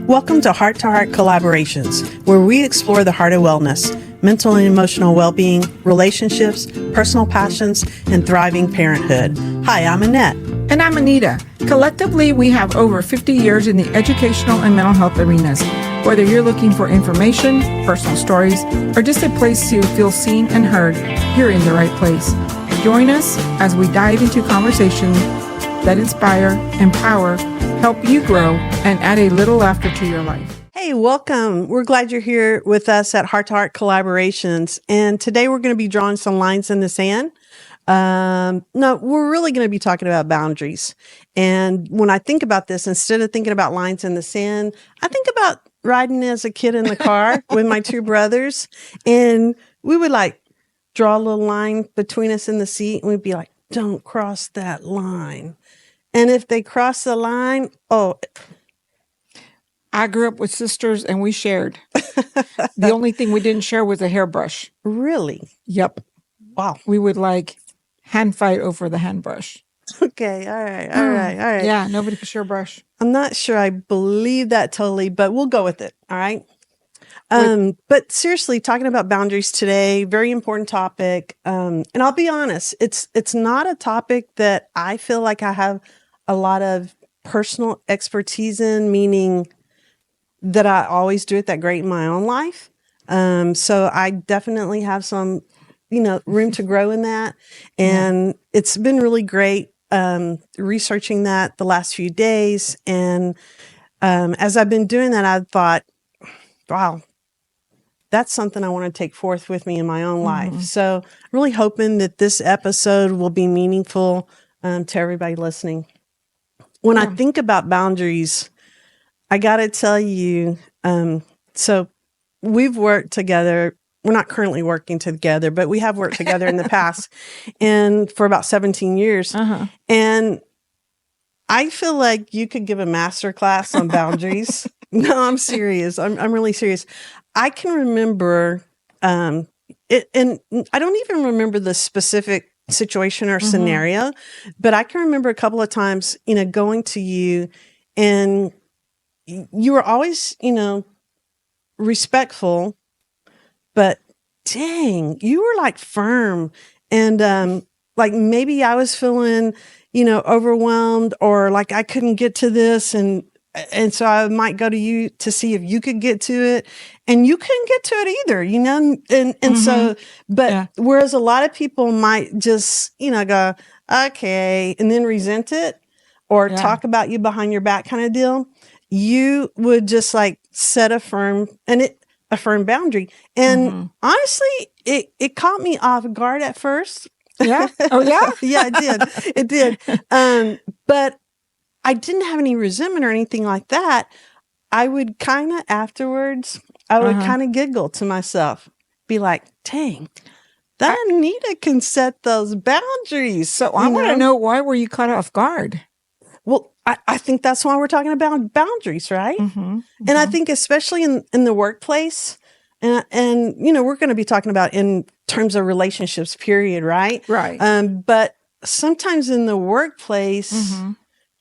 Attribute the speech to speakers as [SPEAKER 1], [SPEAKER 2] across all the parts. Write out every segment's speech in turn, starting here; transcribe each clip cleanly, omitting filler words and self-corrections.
[SPEAKER 1] Welcome to Heart Collaborations, where we explore the heart of wellness, mental and emotional well-being, relationships, personal passions, and thriving parenthood. Hi, I'm Annette.
[SPEAKER 2] And I'm Anita. Collectively, we have over 50 years in the educational and mental health arenas. Whether you're looking for information, personal stories, or just a place to feel seen and heard, you're in the right place. Join us as we dive into conversations that inspire, empower, help you grow, and add a little laughter to your life.
[SPEAKER 1] Hey, welcome. We're glad you're here with us at Heart Collaborations. And today we're going to be drawing some lines in the sand. No, we're really going to be talking about boundaries. And when I think about this, instead of thinking about lines in the sand, I think about riding as a kid in the car with my two brothers. And we would draw a little line between us in the seat. And we'd be like, don't cross that line. And if they cross the line,
[SPEAKER 2] I grew up with sisters and we shared. The only thing we didn't share was a hairbrush.
[SPEAKER 1] Really?
[SPEAKER 2] Yep.
[SPEAKER 1] Wow.
[SPEAKER 2] We would hand fight over the handbrush.
[SPEAKER 1] Okay. All right.
[SPEAKER 2] Yeah, nobody could share a brush.
[SPEAKER 1] I'm not sure I believe that totally, but we'll go with it. All right. But seriously, talking about boundaries today, very important topic. And I'll be honest, it's not a topic that I feel like I have a lot of personal expertise in, meaning that I always do it that great in my own life. So I definitely have some, room to grow in that. And it's been really great, researching that the last few days. And, as I've been doing that, I've thought, wow, that's something I want to take forth with me in my own life. So really hoping that this episode will be meaningful, to everybody listening. When I think about boundaries, I got to tell you, so we've worked together. We're not currently working together, but we have worked together in the past and for about 17 years. And I feel like you could give a master class on boundaries. No, I'm serious. I'm really serious. I can remember, it, and I don't even remember the specific situation or scenario, but I can remember a couple of times, going to you, and you were always, respectful, but dang, you were firm. And maybe I was feeling, overwhelmed, or I couldn't get to this, and so I might go to you to see if you could get to it, and you couldn't get to it either, and so, but whereas a lot of people might just, go, okay, and then resent it or talk about you behind your back kind of deal, you would just set a firm boundary. And honestly, it caught me off guard at first.
[SPEAKER 2] Yeah. Oh yeah.
[SPEAKER 1] Yeah, it did. But I didn't have any resentment or anything like that. I would kind of afterwards, giggle to myself, be like, dang, that Anita can set those boundaries.
[SPEAKER 2] So I want to know, why were you caught off guard?
[SPEAKER 1] Well, I think that's why we're talking about boundaries, right? And I think especially in the workplace, and we're going to be talking about in terms of relationships, period, right?
[SPEAKER 2] Right.
[SPEAKER 1] But sometimes in the workplace,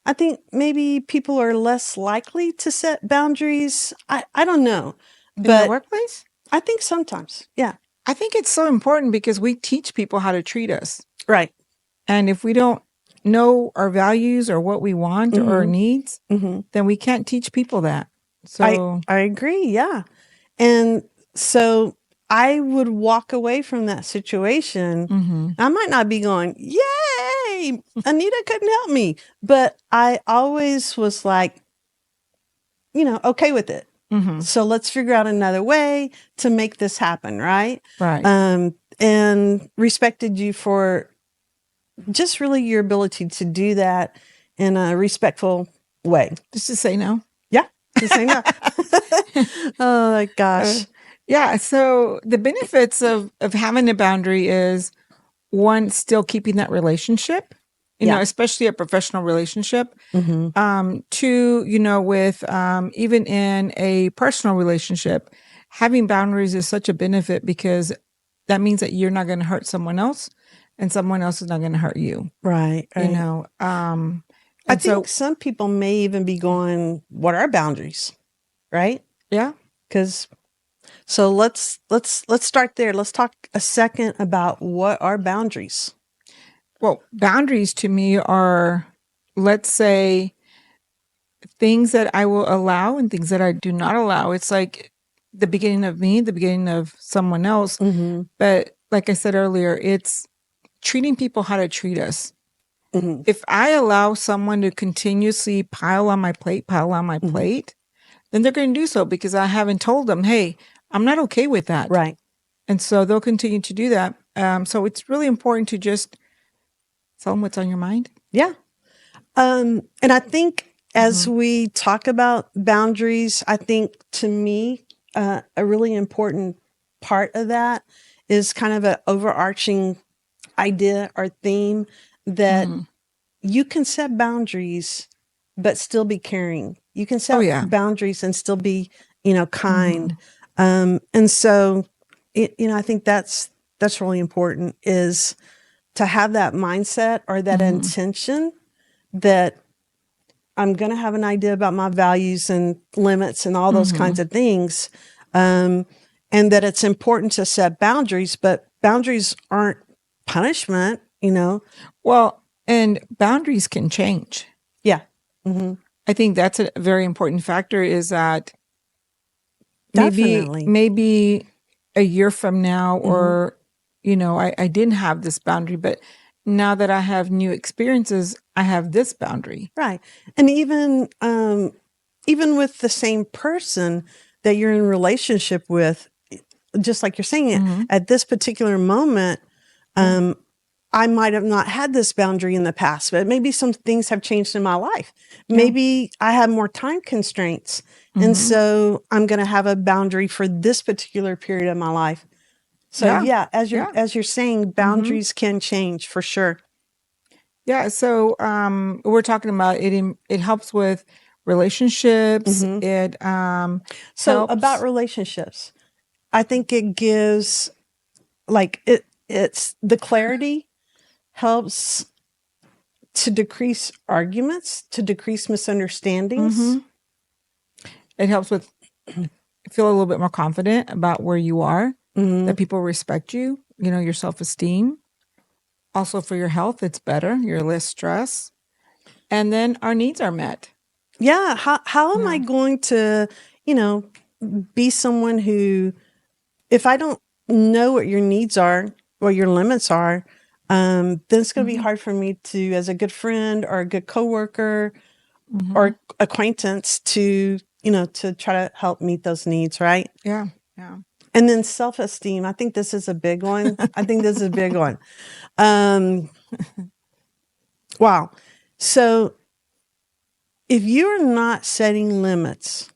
[SPEAKER 1] I think maybe people are less likely to set boundaries. I don't know.
[SPEAKER 2] But in the workplace?
[SPEAKER 1] I think sometimes, yeah.
[SPEAKER 2] I think it's so important because we teach people how to treat us.
[SPEAKER 1] Right.
[SPEAKER 2] And if we don't know our values or what we want or our needs, then we can't teach people that. So
[SPEAKER 1] I agree, yeah. And so I would walk away from that situation. I might not be going, yay, Anita couldn't help me. But I always was okay with it. So let's figure out another way to make this happen, right?
[SPEAKER 2] Right.
[SPEAKER 1] And respected you for just really your ability to do that in a respectful way.
[SPEAKER 2] Just to say no.
[SPEAKER 1] Yeah, to say no. Oh my gosh.
[SPEAKER 2] Yeah. So the benefits of having a boundary is, one, still keeping that relationship, especially a professional relationship. Two, with even in a personal relationship, having boundaries is such a benefit because that means that you're not going to hurt someone else and someone else is not going to hurt you.
[SPEAKER 1] Right.
[SPEAKER 2] I
[SPEAKER 1] think some people may even be going, what are boundaries? right?
[SPEAKER 2] Yeah.
[SPEAKER 1] Because so let's start there. Let's talk a second about what are boundaries.
[SPEAKER 2] Well, boundaries to me are, let's say, things that I will allow and things that I do not allow. It's like the beginning of me, the beginning of someone else.
[SPEAKER 1] Mm-hmm.
[SPEAKER 2] But like I said earlier, it's treating people how to treat us.
[SPEAKER 1] Mm-hmm.
[SPEAKER 2] If I allow someone to continuously pile on my plate, then they're going to do so because I haven't told them, hey, I'm not okay with that.
[SPEAKER 1] Right.
[SPEAKER 2] And so they'll continue to do that. So it's really important to just tell them what's on your mind.
[SPEAKER 1] Yeah. And I think as we talk about boundaries, I think to me, a really important part of that is kind of an overarching idea or theme that you can set boundaries, but still be caring. You can set boundaries and still be, kind. And so, I think that's really important, is to have that mindset or that intention that I'm going to have an idea about my values and limits and all those kinds of things. And that it's important to set boundaries, but boundaries aren't punishment,
[SPEAKER 2] Well, and boundaries can change.
[SPEAKER 1] Yeah.
[SPEAKER 2] I think that's a very important factor, is that
[SPEAKER 1] Definitely.
[SPEAKER 2] maybe a year from now, or, I didn't have this boundary, but now that I have new experiences, I have this boundary.
[SPEAKER 1] Right. And even with the same person that you're in a relationship with, just like you're saying, at this particular moment, I might have not had this boundary in the past, but maybe some things have changed in my life. Yeah. Maybe I have more time constraints. And so I'm going to have a boundary for this particular period of my life. So as you're saying, boundaries can change for sure.
[SPEAKER 2] Yeah. So, we're talking about it. It helps with relationships. It,
[SPEAKER 1] so
[SPEAKER 2] helps.
[SPEAKER 1] About relationships, I think it gives, it's the clarity helps to decrease arguments, to decrease misunderstandings.
[SPEAKER 2] It helps with feel a little bit more confident about where you are, that people respect you, your self-esteem. Also for your health, it's better. You're less stressed. And then our needs are met.
[SPEAKER 1] Yeah. How am I going to, be someone who, if I don't know what your needs are, what your limits are, then it's going to be hard for me to, as a good friend or a good coworker or acquaintance, to, to try to help meet those needs. Right.
[SPEAKER 2] Yeah. Yeah.
[SPEAKER 1] And then self-esteem. I think this is a big one. Wow. So if you're not setting limits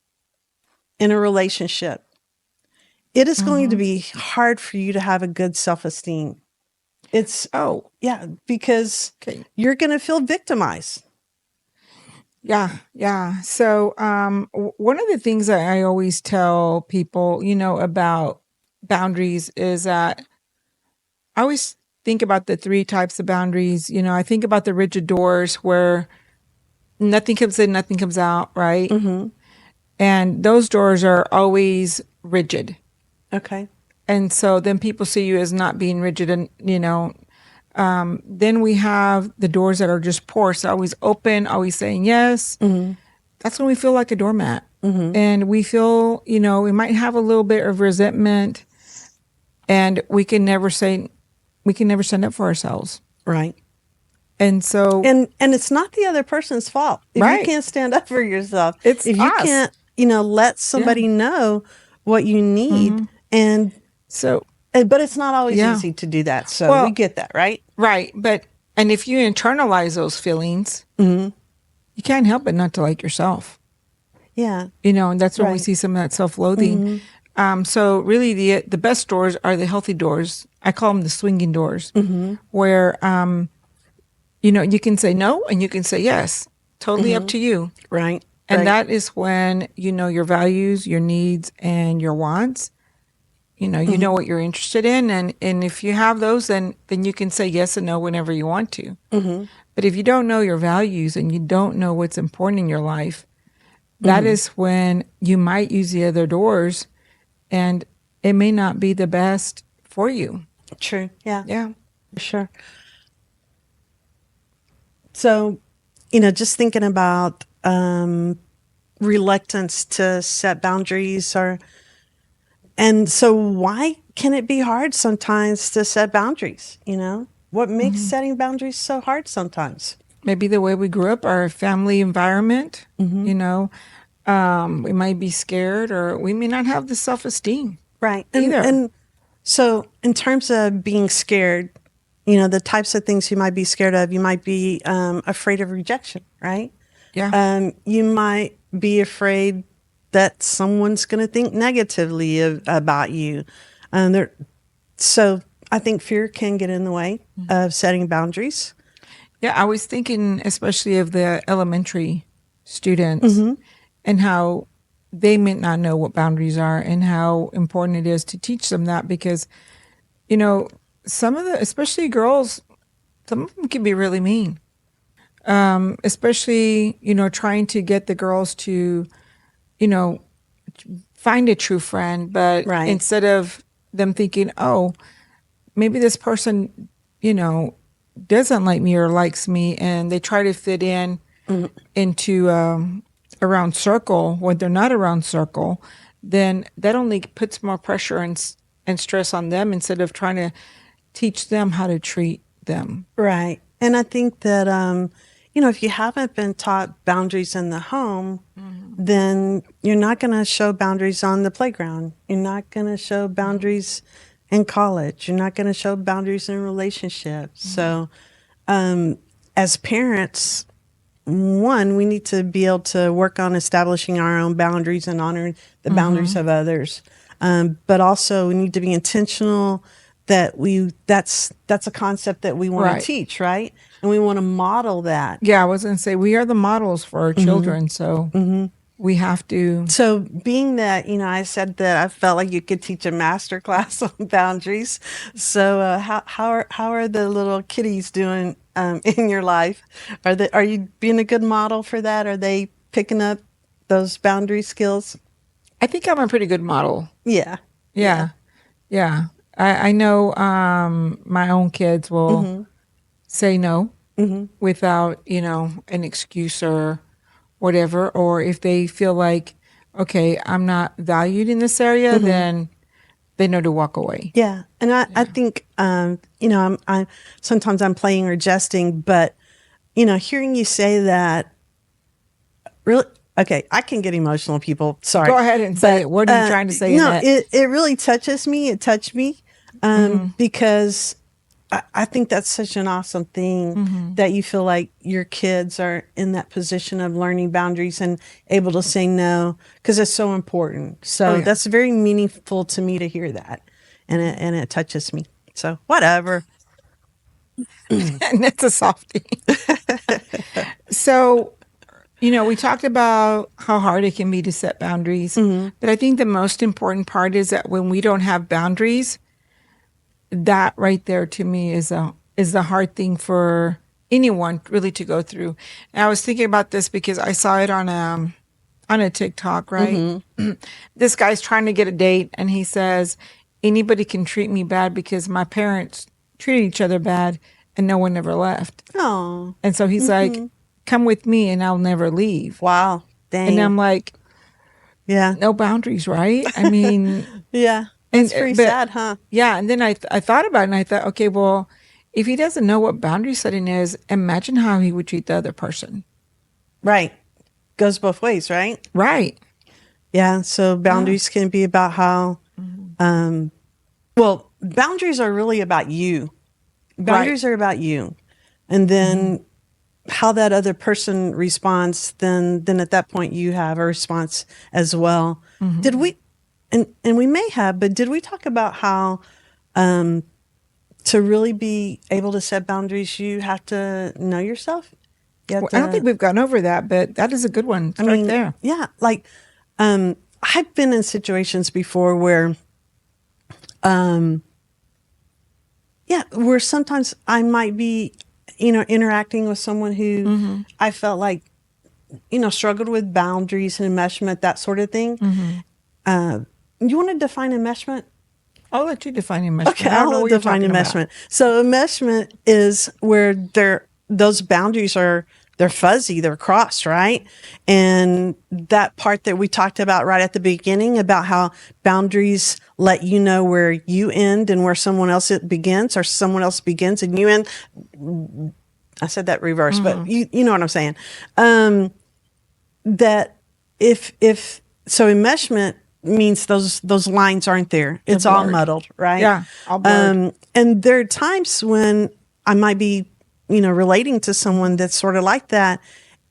[SPEAKER 1] in a relationship, it is going to be hard for you to have a good self-esteem. Because you're going to feel victimized.
[SPEAKER 2] Yeah. Yeah. So, one of the things that I always tell people, about boundaries is that I always think about the 3 types of boundaries. I think about the rigid doors where nothing comes in, nothing comes out, right? And those doors are always rigid.
[SPEAKER 1] Okay.
[SPEAKER 2] And so then people see you as not being rigid, and, then we have the doors that are just porous, always open, always saying yes. That's when we feel like a doormat. And we feel, we might have a little bit of resentment, and we can never stand up for ourselves.
[SPEAKER 1] Right.
[SPEAKER 2] And so,
[SPEAKER 1] and it's not the other person's fault. If you can't stand up for yourself, if you can't, let somebody know what you need. And
[SPEAKER 2] so,
[SPEAKER 1] but it's not always easy to do that. So we get that, right?
[SPEAKER 2] Right. And if you internalize those feelings, you can't help but not to like yourself.
[SPEAKER 1] Yeah.
[SPEAKER 2] And that's when we see some of that self-loathing. So really the best doors are the healthy doors. I call them the swinging doors, where, you can say no and you can say yes, totally up to you.
[SPEAKER 1] Right.
[SPEAKER 2] And that is when, your values, your needs, and your wants, you know what you're interested in. And if you have those, then you can say yes and no whenever you want to. But if you don't know your values and you don't know what's important in your life, that is when you might use the other doors and it may not be the best for you.
[SPEAKER 1] True. Yeah.
[SPEAKER 2] Yeah.
[SPEAKER 1] For sure. So, just thinking about reluctance to set boundaries and so why can it be hard sometimes to set boundaries? What makes setting boundaries so hard sometimes?
[SPEAKER 2] Maybe the way we grew up, our family environment, we might be scared or we may not have the self-esteem.
[SPEAKER 1] Right.
[SPEAKER 2] Either.
[SPEAKER 1] And so in terms of being scared, the types of things you might be scared of, you might be afraid of rejection, right?
[SPEAKER 2] Yeah.
[SPEAKER 1] You might be afraid that someone's going to think negatively about you. So I think fear can get in the way of setting boundaries.
[SPEAKER 2] Yeah, I was thinking especially of the elementary students and how they may not know what boundaries are and how important it is to teach them that because, some of the, especially girls, some of them can be really mean. Especially, trying to get the girls to, find a true friend, but
[SPEAKER 1] Right.
[SPEAKER 2] instead of them thinking, oh, maybe this person, doesn't like me or likes me, and they try to fit in into a round circle when they're not a round circle, then that only puts more pressure and stress on them instead of trying to teach them how to treat them.
[SPEAKER 1] Right. And I think that, if you haven't been taught boundaries in the home, then you're not going to show boundaries on the playground. You're not going to show boundaries in college. You're not going to show boundaries in relationships. So, as parents, one, we need to be able to work on establishing our own boundaries and honoring the boundaries of others. But also we need to be intentional that that's a concept that we want to teach, right? And we want to model that.
[SPEAKER 2] Yeah, I was going to say we are the models for our children, so we have to.
[SPEAKER 1] So being that, I said that I felt like you could teach a master class on boundaries. So how are the little kiddies doing in your life? Are you being a good model for that? Are they picking up those boundary skills?
[SPEAKER 2] I think I'm a pretty good model.
[SPEAKER 1] Yeah.
[SPEAKER 2] Yeah. I know my own kids will say no without, an excuse or whatever. Or if they feel like, okay, I'm not valued in this area, then they know to walk away.
[SPEAKER 1] Yeah. And I think, I'm sometimes I'm playing or jesting, but, hearing you say that really, okay, I can get emotional, people. Sorry.
[SPEAKER 2] Go ahead and say it. What are you trying to say?
[SPEAKER 1] No, it really touches me. It touched me because I think that's such an awesome thing that you feel like your kids are in that position of learning boundaries and able to say no because it's so important. So that's very meaningful to me to hear that, and it touches me. So whatever.
[SPEAKER 2] And it's a softie. So, we talked about how hard it can be to set boundaries, but I think the most important part is that when we don't have boundaries, that right there to me is the hard thing for anyone really to go through. And I was thinking about this because I saw it on a TikTok, right? This guy's trying to get a date and he says, anybody can treat me bad because my parents treated each other bad and no one ever left.
[SPEAKER 1] Oh.
[SPEAKER 2] And so he's like, come with me and I'll never leave.
[SPEAKER 1] Wow. Dang.
[SPEAKER 2] And I'm like,
[SPEAKER 1] yeah,
[SPEAKER 2] no boundaries, right? I mean,
[SPEAKER 1] yeah. It's pretty sad, huh?
[SPEAKER 2] Yeah. And then I thought about it and I thought, okay, well, if he doesn't know what boundary setting is, imagine how he would treat the other person.
[SPEAKER 1] Right. Goes both ways, right?
[SPEAKER 2] Right.
[SPEAKER 1] Yeah. So boundaries can be about how, boundaries are really about you. Boundaries are about you. And then how that other person responds, then at that point you have a response as well. Did we, and we may have, but did we talk about how to really be able to set boundaries, you have to know yourself?
[SPEAKER 2] I don't think we've gone over that, but that is a good one. It's right there.
[SPEAKER 1] Yeah. Like, I've been in situations before where, where sometimes I might be, interacting with someone who I felt like struggled with boundaries and enmeshment, that sort of thing. You want to define enmeshment?
[SPEAKER 2] I'll let you define enmeshment.
[SPEAKER 1] Okay,
[SPEAKER 2] I don't know
[SPEAKER 1] I'll
[SPEAKER 2] what you're
[SPEAKER 1] define
[SPEAKER 2] talking
[SPEAKER 1] enmeshment.
[SPEAKER 2] about.
[SPEAKER 1] So enmeshment is where those boundaries they're fuzzy, they're crossed, right? And that part that we talked about right at the beginning about how boundaries let you know where you end and where someone else begins, or someone else begins and you end. I said that reverse, but you know what I'm saying. That if so, enmeshment means those lines aren't there. It's all muddled, right?
[SPEAKER 2] Yeah, all blurred.
[SPEAKER 1] And there are times when I might be, relating to someone that's sort of like that.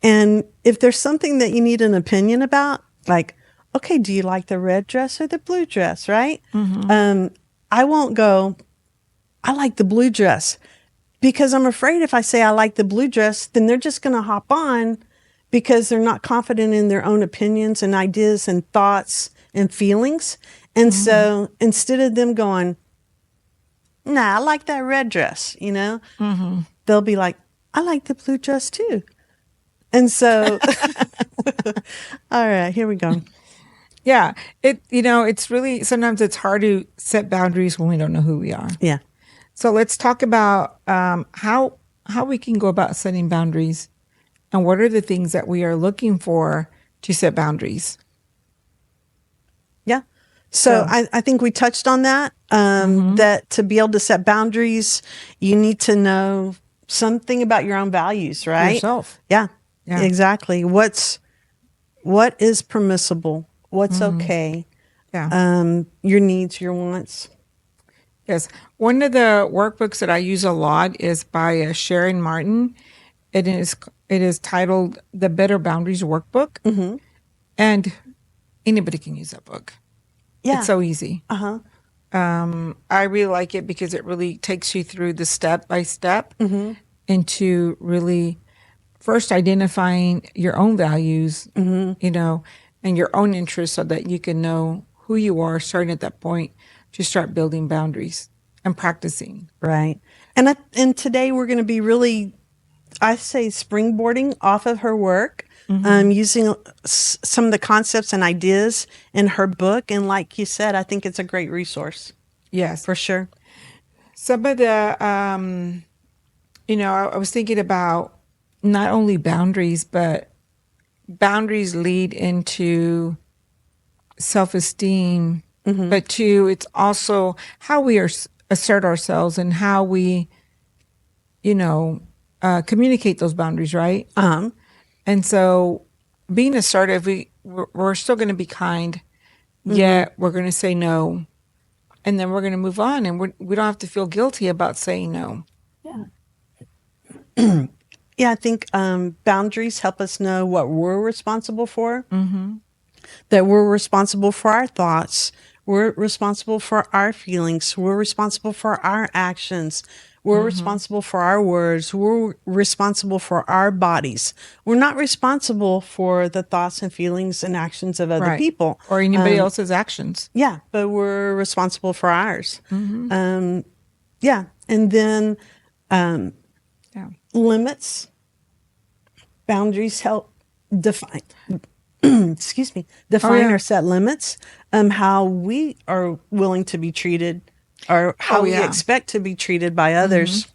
[SPEAKER 1] And if there's something that you need an opinion about, like, okay, do you like the red dress or the blue dress, right? I won't go, I like the blue dress, because I'm afraid if I say I like the blue dress, then they're just going to hop on because they're not confident in their own opinions and ideas and thoughts and feelings. And so instead of them going, nah, I like that red dress, they'll be like, I like the blue dress too. And so, all right, here we go.
[SPEAKER 2] Yeah. It's really, sometimes it's hard to set boundaries when we don't know who we are.
[SPEAKER 1] Yeah.
[SPEAKER 2] So let's talk about how we can go about setting boundaries, and what are the things that we are looking for to set boundaries.
[SPEAKER 1] Yeah. So I think we touched on that, that to be able to set boundaries, you need to know something about your own values, right?
[SPEAKER 2] Yourself.
[SPEAKER 1] Yeah, exactly. What is permissible? What's okay?
[SPEAKER 2] Yeah.
[SPEAKER 1] Your needs, your wants.
[SPEAKER 2] Yes. One of the workbooks that I use a lot is by Sharon Martin. It is titled The Better Boundaries Workbook. And anybody can use that book.
[SPEAKER 1] Yeah.
[SPEAKER 2] It's so easy. I really like it because it really takes you through the step by step into really first identifying your own values, and your own interests, so that you can know who you are starting at that point to start building boundaries and practicing.
[SPEAKER 1] Right. And today we're going to be really, I say, springboarding off of her work, using some of the concepts and ideas in her book. And like you said, I think it's a great resource.
[SPEAKER 2] Yes.
[SPEAKER 1] For sure.
[SPEAKER 2] Some of the, I was thinking about not only boundaries, but boundaries lead into self-esteem, but too, it's also how we assert ourselves and how we, communicate those boundaries, right? And so being assertive, we're still going to be kind, yet we're going to say no. And then we're going to move on, and we don't have to feel guilty about saying no.
[SPEAKER 1] Yeah. Yeah, I think boundaries help us know what we're responsible for, that we're responsible for our thoughts, we're responsible for our feelings, we're responsible for our actions, we're responsible for our words, we're responsible for our bodies. We're not responsible for the thoughts and feelings and actions of other people.
[SPEAKER 2] Or anybody else's actions.
[SPEAKER 1] Yeah, but we're responsible for ours. Yeah, and then limits, boundaries help define, define or set limits, how we are willing to be treated, or how we expect to be treated by others.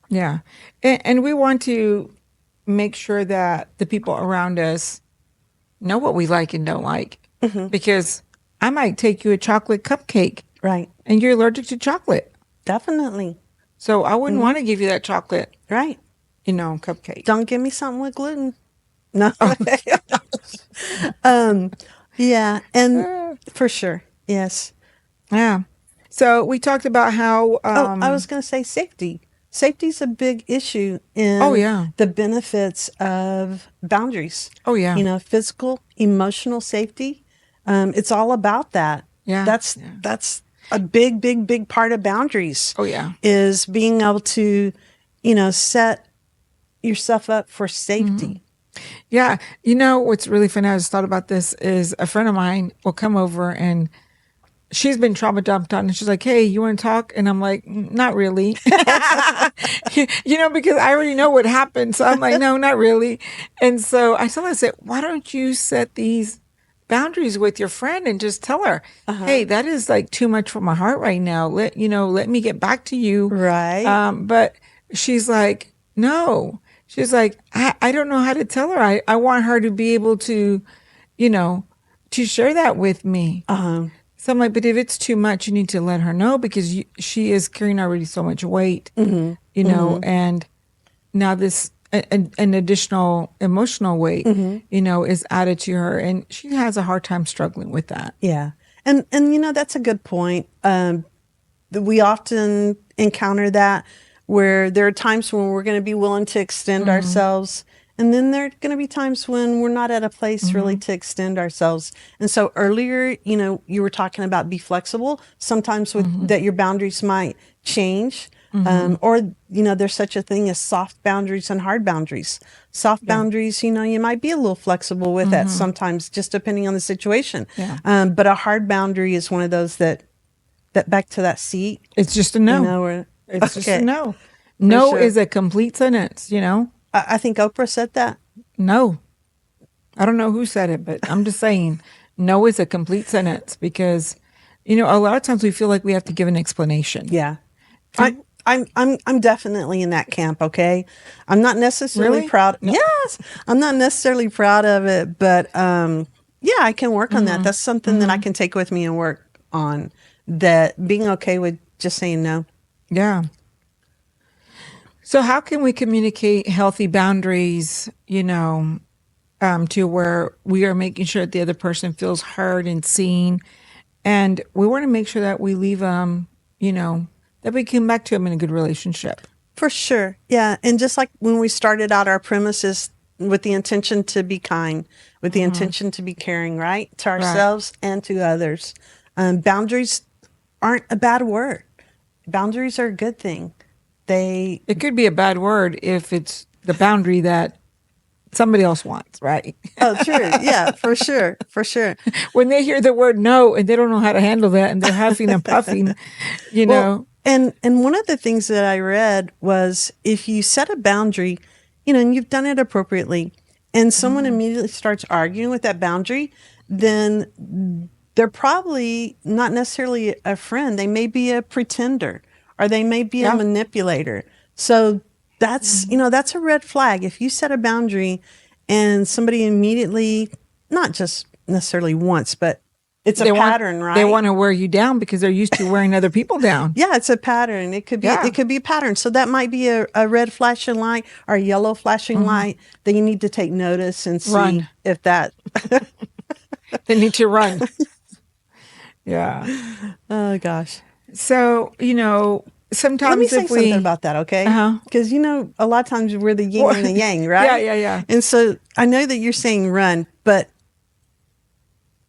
[SPEAKER 2] Yeah. And we want to make sure that the people around us know what we like and don't like. Because I might take you a chocolate cupcake.
[SPEAKER 1] Right.
[SPEAKER 2] And you're allergic to chocolate.
[SPEAKER 1] Definitely.
[SPEAKER 2] So I wouldn't want to give you that chocolate.
[SPEAKER 1] Right.
[SPEAKER 2] Cupcake.
[SPEAKER 1] Don't give me something with gluten. No. Yeah. And for sure. Yes.
[SPEAKER 2] Yeah. So we talked about how.
[SPEAKER 1] I was going to say safety. Safety is a big issue in the benefits of boundaries.
[SPEAKER 2] Oh, yeah.
[SPEAKER 1] Physical, emotional safety. It's all about that.
[SPEAKER 2] Yeah.
[SPEAKER 1] That's a big, big, big part of boundaries.
[SPEAKER 2] Oh, yeah.
[SPEAKER 1] Is being able to, set yourself up for safety.
[SPEAKER 2] Yeah. What's really funny, I just thought about this, is a friend of mine will come over and she's been trauma dumped on, and she's like, "Hey, you want to talk?" And I'm like, "Not really," because I already know what happened. So I'm like, "No, not really." And so I told her, I said, "Why don't you set these boundaries with your friend and just tell her, hey, that is like too much for my heart right now. Let me get back to you."
[SPEAKER 1] Right.
[SPEAKER 2] But she's like, "No." She's like, I don't know how to tell her. I want her to be able to, to share that with me. So I'm like, but if it's too much, you need to let her know, because she is carrying already so much weight, and now this an additional emotional weight, is added to her, and she has a hard time struggling with that.
[SPEAKER 1] Yeah. And that's a good point. We often encounter that, where there are times when we're going to be willing to extend ourselves. And then there are going to be times when we're not at a place really to extend ourselves. And so earlier, you were talking about be flexible. Sometimes that your boundaries might change. Or, there's such a thing as soft boundaries and hard boundaries. Soft boundaries, you might be a little flexible with that sometimes, just depending on the situation.
[SPEAKER 2] Yeah.
[SPEAKER 1] But a hard boundary is one of those that back to that seat.
[SPEAKER 2] It's just a no. It's just a no. No is a complete sentence,
[SPEAKER 1] I think Oprah said that.
[SPEAKER 2] No. I don't know who said it, but I'm just saying no is a complete sentence, because, a lot of times we feel like we have to give an explanation.
[SPEAKER 1] Yeah. I'm definitely in that camp, okay? I'm not necessarily
[SPEAKER 2] Really?
[SPEAKER 1] proud.
[SPEAKER 2] No.
[SPEAKER 1] Yes. I'm not necessarily proud of it, but yeah, I can work on that. That's something that I can take with me and work on, that being okay with just saying no.
[SPEAKER 2] Yeah. So how can we communicate healthy boundaries, to where we are making sure that the other person feels heard and seen, and we want to make sure that we leave them, that we come back to them in a good relationship?
[SPEAKER 1] For sure. Yeah. And just like when we started out, our premises with the intention to be kind, with the intention to be caring, right? To ourselves and to others. Boundaries aren't a bad word. Boundaries are a good thing.
[SPEAKER 2] It could be a bad word if it's the boundary that somebody else wants, right?
[SPEAKER 1] Oh, true. Yeah, for sure. For sure.
[SPEAKER 2] When they hear the word no and they don't know how to handle that, and they're huffing and puffing, know.
[SPEAKER 1] And one of the things that I read was, if you set a boundary, and you've done it appropriately, and someone immediately starts arguing with that boundary, then they're probably not necessarily a friend. They may be a pretender, or they may be a manipulator. So that's, that's a red flag. If you set a boundary and somebody immediately, not just necessarily once, but it's a pattern, right?
[SPEAKER 2] They want to wear you down because they're used to wearing other people down.
[SPEAKER 1] Yeah, it's a pattern. It could be a pattern. So that might be a red flashing light or a yellow flashing light that you need to take notice and see if that
[SPEAKER 2] they need to run. Yeah.
[SPEAKER 1] Oh gosh.
[SPEAKER 2] So, sometimes
[SPEAKER 1] let me say something about that, okay? Because a lot of times we're the yin and the yang, right?
[SPEAKER 2] Yeah.
[SPEAKER 1] And so I know that you're saying run, but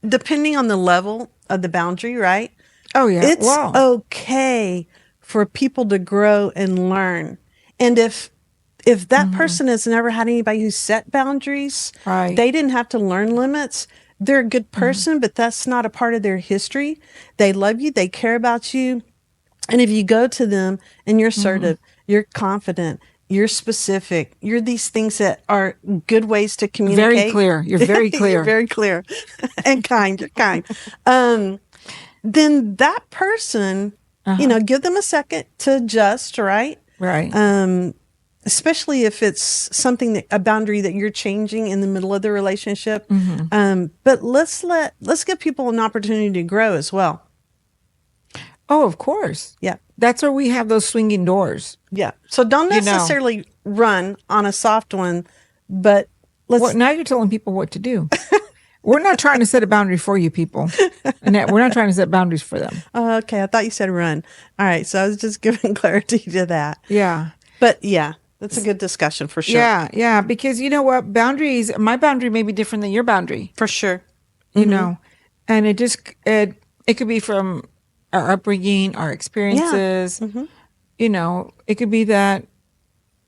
[SPEAKER 1] depending on the level of the boundary, right?
[SPEAKER 2] Oh yeah,
[SPEAKER 1] it's okay for people to grow and learn. And if that person has never had anybody who set boundaries, they didn't have to learn limits. They're a good person, but that's not a part of their history. They love you. They care about you. And if you go to them and you're assertive, you're confident, you're specific, you're these things that are good ways to communicate.
[SPEAKER 2] Very clear. You're very clear.
[SPEAKER 1] You're very clear and kind. You're kind. Then that person, give them a second to adjust, right?
[SPEAKER 2] Right.
[SPEAKER 1] Especially if it's something a boundary that you're changing in the middle of the relationship. But let's give people an opportunity to grow as well.
[SPEAKER 2] Oh, of course.
[SPEAKER 1] Yeah.
[SPEAKER 2] That's where we have those swinging doors.
[SPEAKER 1] Yeah. So don't necessarily run on a soft one, but
[SPEAKER 2] now you're telling people what to do. We're not trying to set a boundary for you people. Annette, we're not trying to set boundaries for them.
[SPEAKER 1] Okay. I thought you said run. All right. So I was just giving clarity to that.
[SPEAKER 2] Yeah.
[SPEAKER 1] But yeah, that's a good discussion for sure.
[SPEAKER 2] Yeah. Because you know what? My boundary may be different than your boundary.
[SPEAKER 1] For sure.
[SPEAKER 2] You know, and it could be from our upbringing, our experiences. It could be that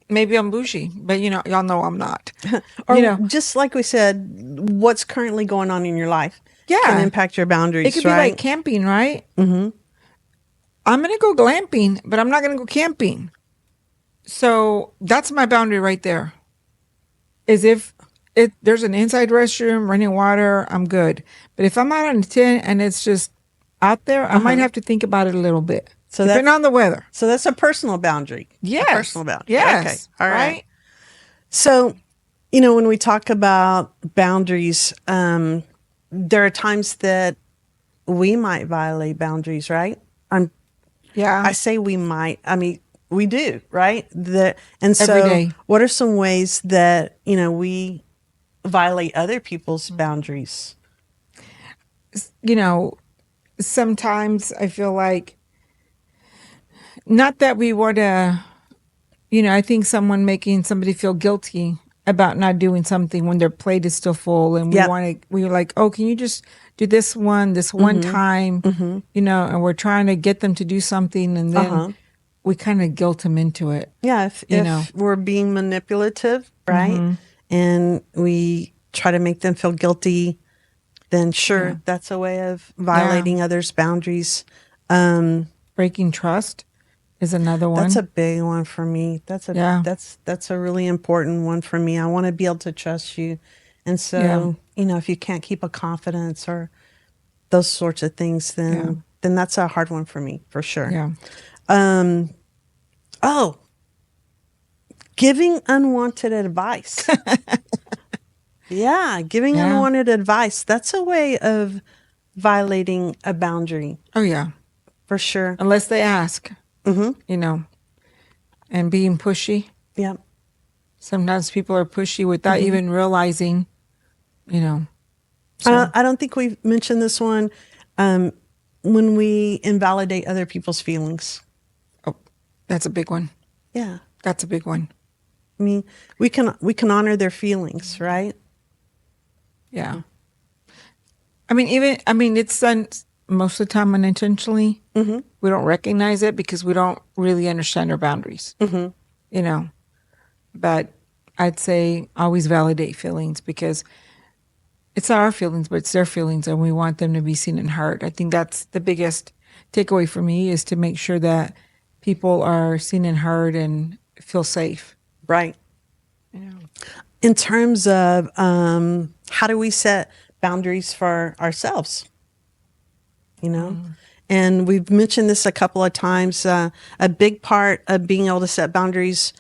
[SPEAKER 2] maybe I'm bougie, but y'all know I'm not.
[SPEAKER 1] Or just like we said, what's currently going on in your life. can
[SPEAKER 2] Yeah.
[SPEAKER 1] impact your
[SPEAKER 2] It
[SPEAKER 1] boundaries,
[SPEAKER 2] could be
[SPEAKER 1] right?
[SPEAKER 2] like camping, right? Mm-hmm. I'm going to go glamping, but I'm not going to go camping. So that's my boundary right there. Is if there's an inside restroom, running water, I'm good. But if I'm out on a tent and it's just out there, I might have to think about it a little bit,
[SPEAKER 1] So
[SPEAKER 2] depending on the weather.
[SPEAKER 1] So that's a personal boundary. A
[SPEAKER 2] Yes.
[SPEAKER 1] personal boundary. Okay.
[SPEAKER 2] Yes.
[SPEAKER 1] All right.
[SPEAKER 2] Right?
[SPEAKER 1] So, when we talk about boundaries, there are times that we might violate boundaries, right?
[SPEAKER 2] Yeah.
[SPEAKER 1] I say we might. I mean, we do, right? And
[SPEAKER 2] Every
[SPEAKER 1] so,
[SPEAKER 2] day.
[SPEAKER 1] what are some ways that we violate other people's boundaries?
[SPEAKER 2] Sometimes I feel like, not that we want to, I think someone making somebody feel guilty about not doing something when their plate is still full, and
[SPEAKER 1] Yep.
[SPEAKER 2] we're like, oh, can you just do this one time, and we're trying to get them to do something, and then we kind of guilt them into it.
[SPEAKER 1] Yeah, if we're being manipulative, right? And we try to make them feel guilty, then sure, that's a way of violating others' boundaries.
[SPEAKER 2] Breaking trust is another one.
[SPEAKER 1] That's a big one for me. That's a really important one for me. I want to be able to trust you. And so, if you can't keep a confidence or those sorts of things, then that's a hard one for me, for sure.
[SPEAKER 2] Yeah.
[SPEAKER 1] Oh, giving unwanted advice. Giving unwanted advice. That's a way of violating a boundary.
[SPEAKER 2] Oh, yeah.
[SPEAKER 1] For sure.
[SPEAKER 2] Unless they ask, and being pushy.
[SPEAKER 1] Yeah.
[SPEAKER 2] Sometimes people are pushy without even realizing, So.
[SPEAKER 1] I don't think we've mentioned this one. When we invalidate other people's feelings.
[SPEAKER 2] Oh, that's a big one.
[SPEAKER 1] Yeah.
[SPEAKER 2] That's a big one.
[SPEAKER 1] I mean, we can honor their feelings, right?
[SPEAKER 2] Yeah. It's done most of the time unintentionally. Mm-hmm. We don't recognize it because we don't really understand our boundaries. Mm-hmm. But I'd say always validate feelings, because it's not our feelings, but it's their feelings, and we want them to be seen and heard. I think that's the biggest takeaway for me, is to make sure that people are seen and heard and feel safe.
[SPEAKER 1] Right. In terms of how do we set boundaries for ourselves? And we've mentioned this a couple of times. A big part of being able to set boundaries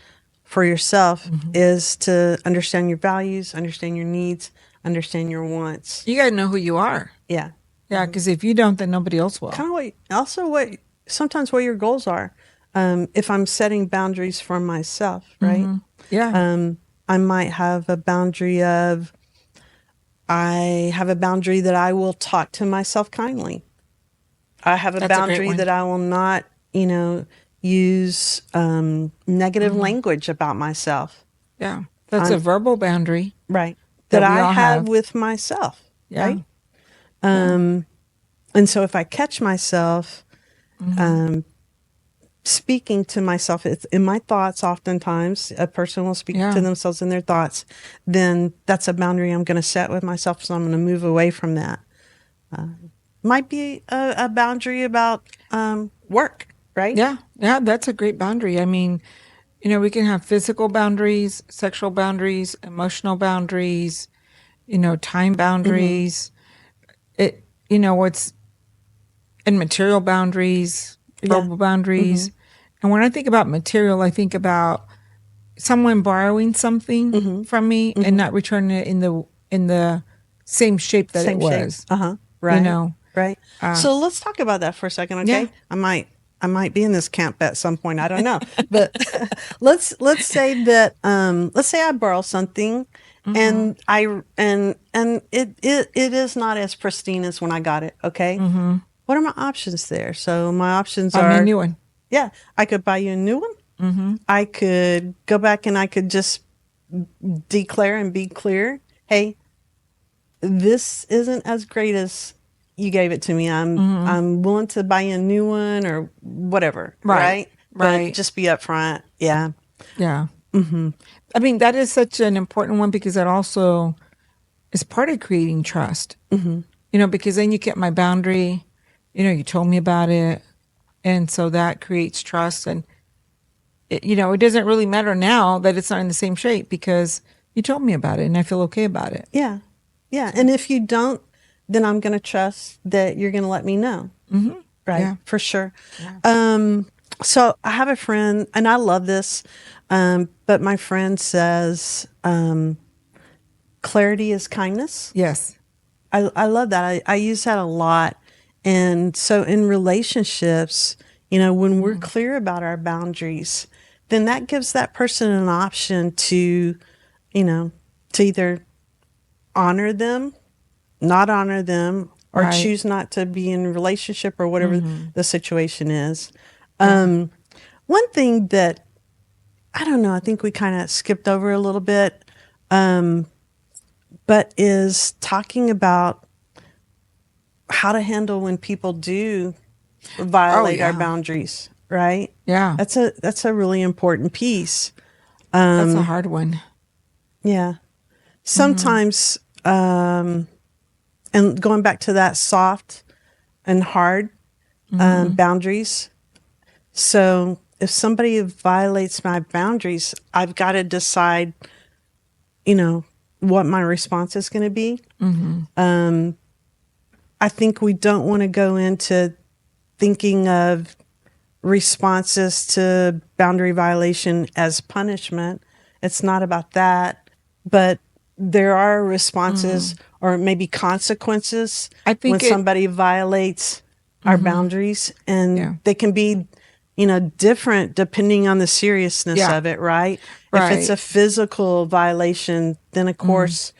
[SPEAKER 1] for yourself is to understand your values, understand your needs, understand your wants.
[SPEAKER 2] You got to know who you are.
[SPEAKER 1] Yeah.
[SPEAKER 2] Yeah, because if you don't, then nobody else will.
[SPEAKER 1] Kind of sometimes what your goals are. If I'm setting boundaries for myself, right?
[SPEAKER 2] Yeah.
[SPEAKER 1] I might have a boundary that I will talk to myself kindly. I have a boundary that I will not, use negative language about myself.
[SPEAKER 2] Yeah. That's a verbal boundary.
[SPEAKER 1] Right. That I have with myself.
[SPEAKER 2] Yeah.
[SPEAKER 1] Right. And so if I catch myself speaking to myself, it's in my thoughts, oftentimes a person will speak to themselves in their thoughts, then that's a boundary I'm going to set with myself. So I'm going to move away from that. Might be a boundary about work, right?
[SPEAKER 2] Yeah. Yeah. That's a great boundary. I mean, we can have physical boundaries, sexual boundaries, emotional boundaries, time boundaries. What's in material boundaries, verbal boundaries. And when I think about material, I think about someone borrowing something from me and not returning it in the same shape that it was.
[SPEAKER 1] Right. Right. So let's talk about that for a second, okay?
[SPEAKER 2] Yeah.
[SPEAKER 1] I might be in this camp at some point. I don't know. But let's say that let's say I borrow something and it is not as pristine as when I got it, okay? What are my options there? So my options are
[SPEAKER 2] a new one.
[SPEAKER 1] Yeah, I could buy you a new one. I could go back and I could just declare and be clear, hey, this isn't as great as you gave it to me. I'm willing to buy you a new one or whatever. Right. But just be upfront. Yeah.
[SPEAKER 2] Yeah. I mean, that is such an important one, because that also is part of creating trust. because then you kept my boundary, you told me about it. And so that creates trust. And, it doesn't really matter now that it's not in the same shape because you told me about it and I feel okay about it.
[SPEAKER 1] Yeah. Yeah. And if you don't, then I'm going to trust that you're going to let me know.
[SPEAKER 2] Mm-hmm.
[SPEAKER 1] Right.
[SPEAKER 2] Yeah.
[SPEAKER 1] For sure.
[SPEAKER 2] Yeah.
[SPEAKER 1] So I have a friend, and I love this, but my friend says, clarity is kindness.
[SPEAKER 2] Yes.
[SPEAKER 1] I love that. I use that a lot. And so in relationships, when we're clear about our boundaries, then that gives that person an option to, to either honor them, not honor them, or
[SPEAKER 2] Right.
[SPEAKER 1] choose not to be in a relationship or whatever the situation is. One thing that, I don't know, I think we kind of skipped over a little bit, but is talking about how to handle when people do violate our
[SPEAKER 2] yeah.
[SPEAKER 1] boundaries, right?
[SPEAKER 2] Yeah.
[SPEAKER 1] That's a really important piece.
[SPEAKER 2] That's a hard one.
[SPEAKER 1] Yeah. Sometimes, and going back to that soft and hard boundaries. So if somebody violates my boundaries, I've got to decide, what my response is going to be. I think we don't want to go into thinking of responses to boundary violation as punishment. It's not about that, but there are responses or maybe consequences
[SPEAKER 2] I think
[SPEAKER 1] when somebody violates our boundaries, and they can be, different depending on the seriousness of it, right? If it's a physical violation, then of course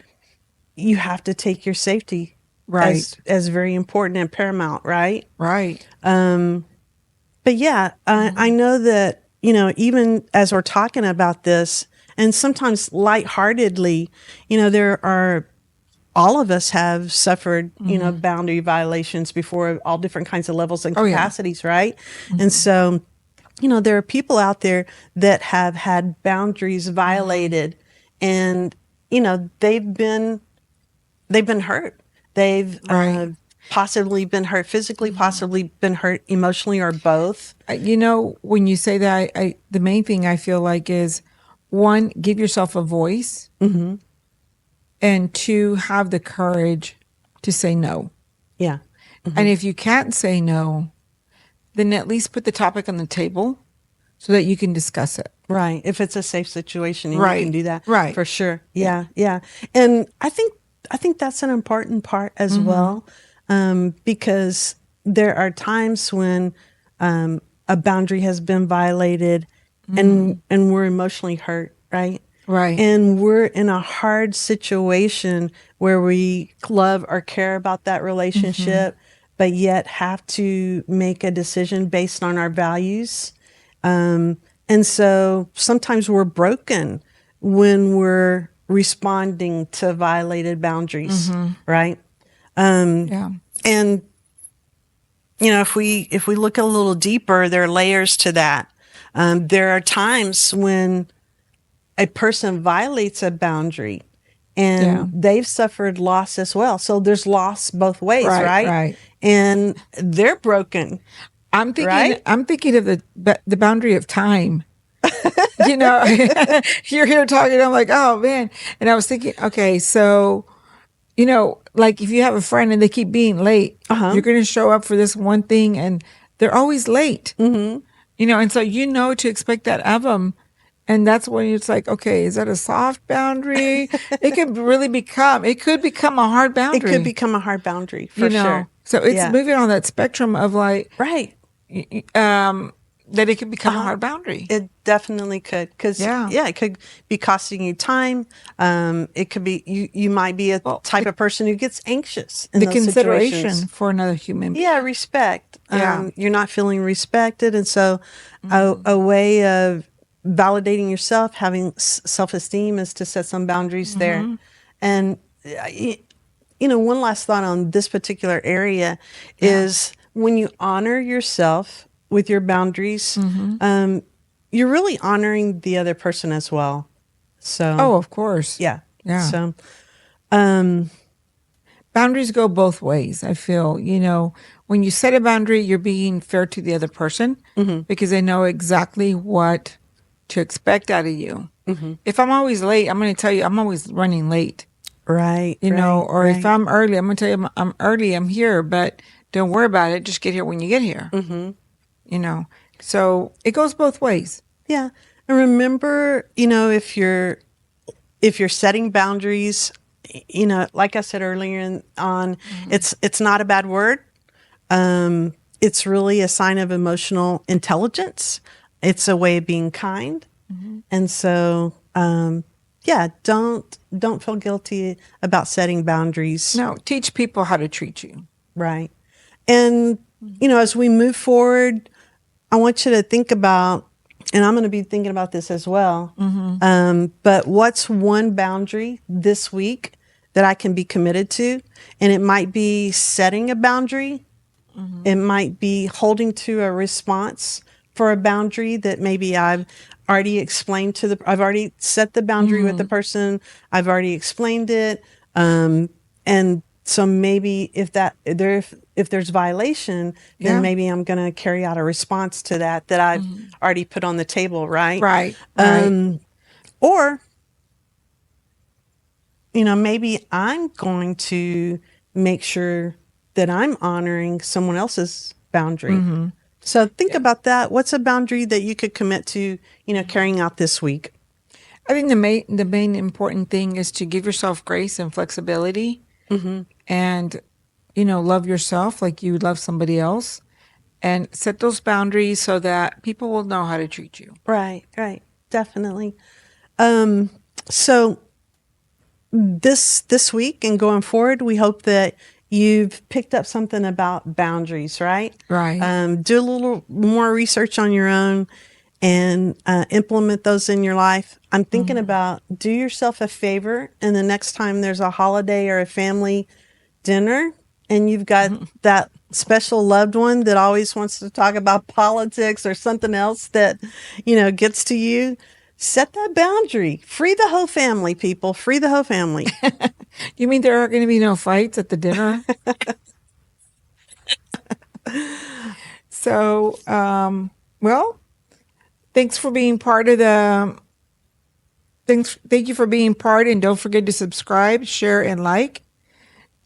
[SPEAKER 1] you have to take your safety as very important and paramount, right?
[SPEAKER 2] Right.
[SPEAKER 1] But yeah, I know that, even as we're talking about this, and sometimes lightheartedly, all of us have suffered, boundary violations before, all different kinds of levels and capacities, right? And so, there are people out there that have had boundaries violated, and, they've been hurt. They've possibly been hurt physically, possibly been hurt emotionally, or both.
[SPEAKER 2] When you say that, the main thing I feel like is, one, give yourself a voice, and two, have the courage to say no.
[SPEAKER 1] Yeah.
[SPEAKER 2] And if you can't say no, then at least put the topic on the table so that you can discuss it.
[SPEAKER 1] Right. If it's a safe situation, and you can do that.
[SPEAKER 2] Right.
[SPEAKER 1] For sure. Yeah. Yeah. And I think that's an important part as well, because there are times when a boundary has been violated, and we're emotionally hurt, right?
[SPEAKER 2] Right.
[SPEAKER 1] And we're in a hard situation where we love or care about that relationship, but yet have to make a decision based on our values. And so sometimes we're broken when we're responding to violated boundaries, right?
[SPEAKER 2] Yeah.
[SPEAKER 1] And if we look a little deeper, there are layers to that. There are times when a person violates a boundary, and they've suffered loss as well. So there's loss both ways, right?
[SPEAKER 2] Right.
[SPEAKER 1] And they're broken.
[SPEAKER 2] I'm thinking.
[SPEAKER 1] Right?
[SPEAKER 2] I'm thinking of the boundary of time. You're here talking. I'm like, oh man. And I was thinking, okay, so, like if you have a friend and they keep being late, you're going to show up for this one thing and they're always late. And so to expect that of them. And that's when it's like, okay, is that a soft boundary? It could become a hard boundary.
[SPEAKER 1] It could become a hard boundary for sure.
[SPEAKER 2] So it's moving on that spectrum of like,
[SPEAKER 1] right.
[SPEAKER 2] That it could become a hard boundary.
[SPEAKER 1] It definitely could, because it could be costing you time. It could be you might be a type of person who gets anxious in
[SPEAKER 2] the
[SPEAKER 1] those
[SPEAKER 2] consideration
[SPEAKER 1] situations.
[SPEAKER 2] For another human being.
[SPEAKER 1] Yeah, respect. You're not feeling respected, and so a way of validating yourself, having self-esteem, is to set some boundaries there. And one last thought on this particular area is, when you honor yourself with your boundaries, you're really honoring the other person as well. So,
[SPEAKER 2] of course.
[SPEAKER 1] Yeah.
[SPEAKER 2] Yeah.
[SPEAKER 1] So,
[SPEAKER 2] boundaries go both ways. I feel, when you set a boundary, you're being fair to the other person because they know exactly what to expect out of you. If I'm always late, I'm going to tell you I'm always running late.
[SPEAKER 1] Right.
[SPEAKER 2] Or if I'm early, I'm going to tell you I'm early, I'm here, but don't worry about it. Just get here when you get here. So it goes both ways.
[SPEAKER 1] Yeah. And remember, if you're setting boundaries, like I said earlier on, it's not a bad word. It's really a sign of emotional intelligence. It's a way of being kind. And so, don't feel guilty about setting boundaries.
[SPEAKER 2] No, teach people how to treat you.
[SPEAKER 1] Right. And, as we move forward, I want you to think about, and I'm going to be thinking about this as well, but what's one boundary this week that I can be committed to? And it might be setting a boundary. It might be holding to a response for a boundary that maybe I've already explained I've already set the boundary with the person. I've already explained it. And so maybe if there's violation, then maybe I'm going to carry out a response to that I've already put on the table, right?
[SPEAKER 2] Right.
[SPEAKER 1] Or, maybe I'm going to make sure that I'm honoring someone else's boundary. So think about that. What's a boundary that you could commit to, carrying out this week?
[SPEAKER 2] I think the main important thing is to give yourself grace and flexibility and, love yourself like you would love somebody else and set those boundaries so that people will know how to treat you.
[SPEAKER 1] Right. Definitely. So this week and going forward, we hope that you've picked up something about boundaries, right?
[SPEAKER 2] Right.
[SPEAKER 1] Do a little more research on your own and implement those in your life. I'm thinking about do yourself a favor, and the next time there's a holiday or a family dinner and you've got that special loved one that always wants to talk about politics or something else that, gets to you, set that boundary. Free the whole family, people. Free the whole family.
[SPEAKER 2] You mean there are going to be no fights at the dinner? So, thanks for being part of thank you for being part, and don't forget to subscribe, share, and like,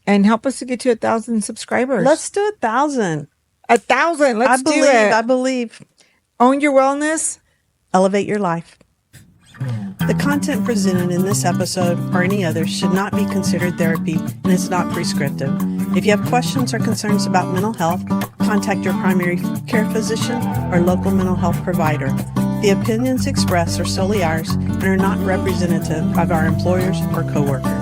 [SPEAKER 2] and help us to get to 1,000 subscribers.
[SPEAKER 1] Let's do 1,000.
[SPEAKER 2] 1,000. Let's do it.
[SPEAKER 1] I believe.
[SPEAKER 2] Own your wellness.
[SPEAKER 1] Elevate your life. The content presented in this episode or any others should not be considered therapy and is not prescriptive. If you have questions or concerns about mental health, contact your primary care physician or local mental health provider. The opinions expressed are solely ours and are not representative of our employers or coworkers.